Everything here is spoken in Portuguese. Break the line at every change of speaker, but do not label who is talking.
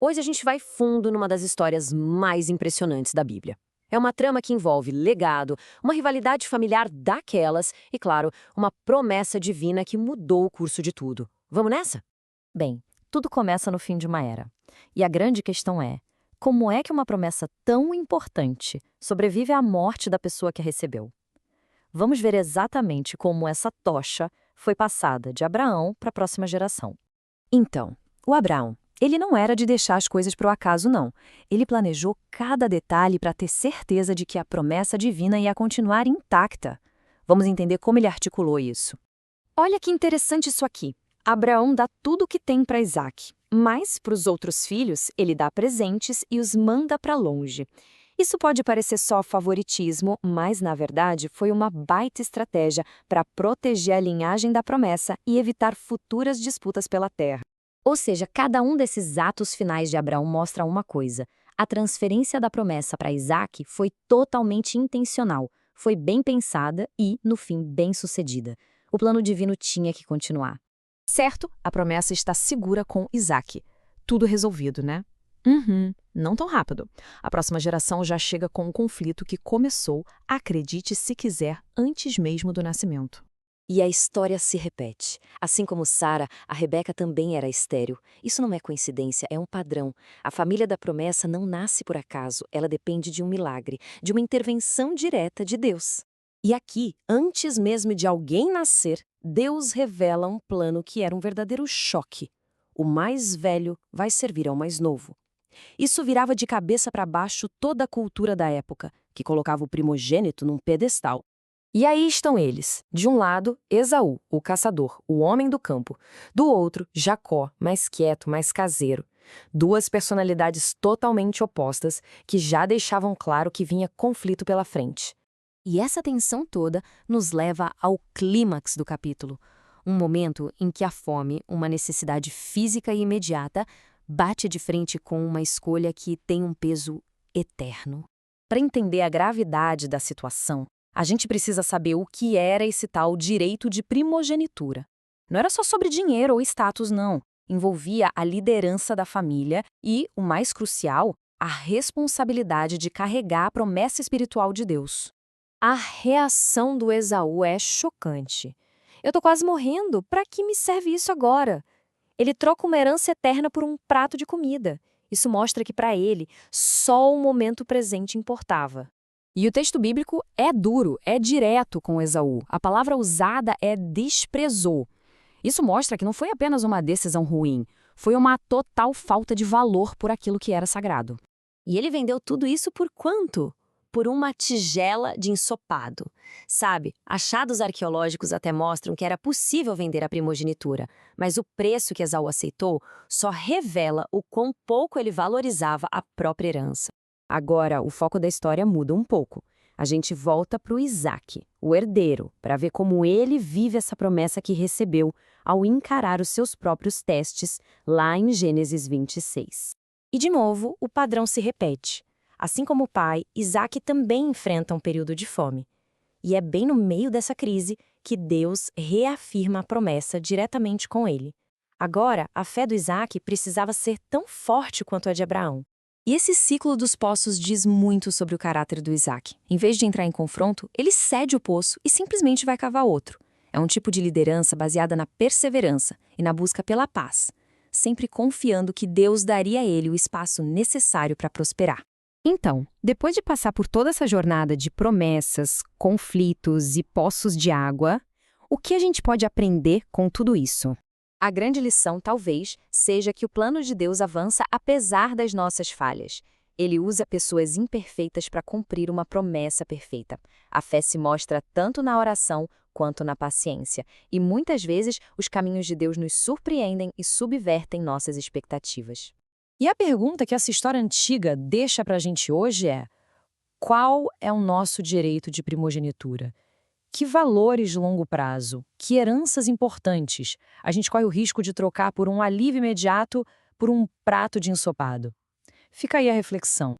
Hoje a gente vai fundo numa das histórias mais impressionantes da Bíblia. É uma trama que envolve legado, uma rivalidade familiar daquelas e, claro, uma promessa divina que mudou o curso de tudo. Vamos nessa?
Bem, tudo começa no fim de uma era. E a grande questão é: como é que uma promessa tão importante sobrevive à morte da pessoa que a recebeu? Vamos ver exatamente como essa tocha foi passada de Abraão para a próxima geração.
Então, o Abraão, ele não era de deixar as coisas para o acaso, não. Ele planejou cada detalhe para ter certeza de que a promessa divina ia continuar intacta. Vamos entender como ele articulou isso.
Olha que interessante isso aqui. Abraão dá tudo o que tem para Isaac, mas para os outros filhos ele dá presentes e os manda para longe. Isso pode parecer só favoritismo, mas na verdade foi uma baita estratégia para proteger a linhagem da promessa e evitar futuras disputas pela terra.
Ou seja, cada um desses atos finais de Abraão mostra uma coisa: a transferência da promessa para Isaac foi totalmente intencional, foi bem pensada e, no fim, bem sucedida. O plano divino tinha que continuar.
Certo, a promessa está segura com Isaac. Tudo resolvido, né? Não tão rápido. A próxima geração já chega com um conflito que começou, acredite se quiser, antes mesmo do nascimento.
E a história se repete. Assim como Sara, a Rebeca também era estéril. Isso não é coincidência, é um padrão. A família da promessa não nasce por acaso, ela depende de um milagre, de uma intervenção direta de Deus. E aqui, antes mesmo de alguém nascer, Deus revela um plano que era um verdadeiro choque. O mais velho vai servir ao mais novo. Isso virava de cabeça para baixo toda a cultura da época, que colocava o primogênito num pedestal. E aí estão eles. De um lado, Esaú, o caçador, o homem do campo. Do outro, Jacó, mais quieto, mais caseiro. Duas personalidades totalmente opostas que já deixavam claro que vinha conflito pela frente. E essa tensão toda nos leva ao clímax do capítulo. Um momento em que a fome, uma necessidade física e imediata, bate de frente com uma escolha que tem um peso eterno. Para entender a gravidade da situação, a gente precisa saber o que era esse tal direito de primogenitura. Não era só sobre dinheiro ou status, não. Envolvia a liderança da família e, o mais crucial, a responsabilidade de carregar a promessa espiritual de Deus.
A reação do Esaú é chocante. Eu tô quase morrendo, para que me serve isso agora? Ele troca uma herança eterna por um prato de comida. Isso mostra que para ele, só o momento presente importava.
E o texto bíblico é duro, é direto com Esaú. A palavra usada é desprezou. Isso mostra que não foi apenas uma decisão ruim, foi uma total falta de valor por aquilo que era sagrado.
E ele vendeu tudo isso por quanto? Por uma tigela de ensopado. Sabe, achados arqueológicos até mostram que era possível vender a primogenitura, mas o preço que Esaú aceitou só revela o quão pouco ele valorizava a própria herança. Agora, o foco da história muda um pouco. A gente volta para o Isaac, o herdeiro, para ver como ele vive essa promessa que recebeu ao encarar os seus próprios testes lá em Gênesis 26. E, de novo, o padrão se repete. Assim como o pai, Isaac também enfrenta um período de fome. E é bem no meio dessa crise que Deus reafirma a promessa diretamente com ele. Agora, a fé do Isaac precisava ser tão forte quanto a de Abraão. E esse ciclo dos poços diz muito sobre o caráter do Isaac. Em vez de entrar em confronto, ele cede o poço e simplesmente vai cavar outro. É um tipo de liderança baseada na perseverança e na busca pela paz, sempre confiando que Deus daria a ele o espaço necessário para prosperar.
Então, depois de passar por toda essa jornada de promessas, conflitos e poços de água, o que a gente pode aprender com tudo isso?
A grande lição, talvez, seja que o plano de Deus avança apesar das nossas falhas. Ele usa pessoas imperfeitas para cumprir uma promessa perfeita. A fé se mostra tanto na oração quanto na paciência. E muitas vezes os caminhos de Deus nos surpreendem e subvertem nossas expectativas.
E a pergunta que essa história antiga deixa para a gente hoje é: qual é o nosso direito de primogenitura? Que valores de longo prazo, que heranças importantes a gente corre o risco de trocar por um alívio imediato por um prato de ensopado? Fica aí a reflexão.